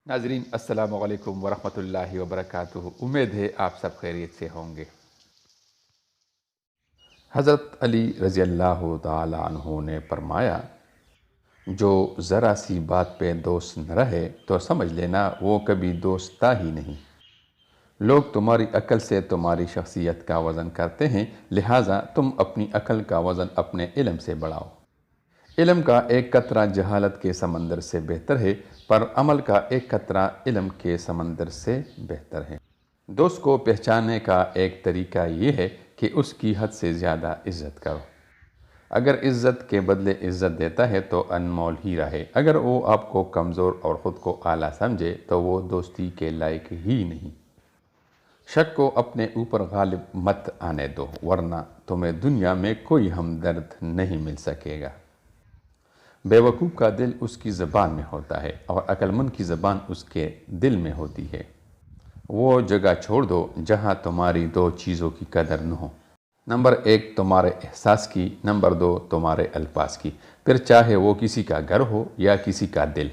नाजरीन अस्सलाम वालेकुम वरहमतुल्लाहि वबरकातुहू। उम्मीद है आप सब खैरियत से होंगे। हज़रत अली रज़ी अल्लाह ताला अन्हु ने फरमाया, जो ज़रा सी बात पे दोस्त न रहे तो समझ लेना वो कभी दोस्त था ही नहीं। लोग तुम्हारी अक्ल से तुम्हारी शख्सियत का वज़न करते हैं, लिहाजा तुम अपनी अक्ल का वज़न अपने इल्म से बढ़ाओ। इल्म का एक कतरा जहालत के समंदर से बेहतर है, पर अमल का एक कतरा इल्म के समंदर से बेहतर है। दोस्त को पहचानने का एक तरीका ये है कि उसकी हद से ज़्यादा इज़्ज़त करो। अगर इज़्ज़त के बदले इज़्ज़त देता है तो अनमोल हीरा है। अगर वो आपको कमज़ोर और ख़ुद को आला समझे तो वो दोस्ती के लायक ही नहीं। शक को अपने ऊपर गालिब मत आने दो, वरना तुम्हें दुनिया में कोई हमदर्द नहीं मिल सकेगा। बेवकूफ़ का दिल उसकी ज़बान में होता है और अक्लमंद की ज़बान उसके दिल में होती है। वो जगह छोड़ दो जहाँ तुम्हारी दो चीज़ों की कदर न हो। नंबर 1 तुम्हारे एहसास की, नंबर 2 तुम्हारे अल्फाज की, फिर चाहे वो किसी का घर हो या किसी का दिल।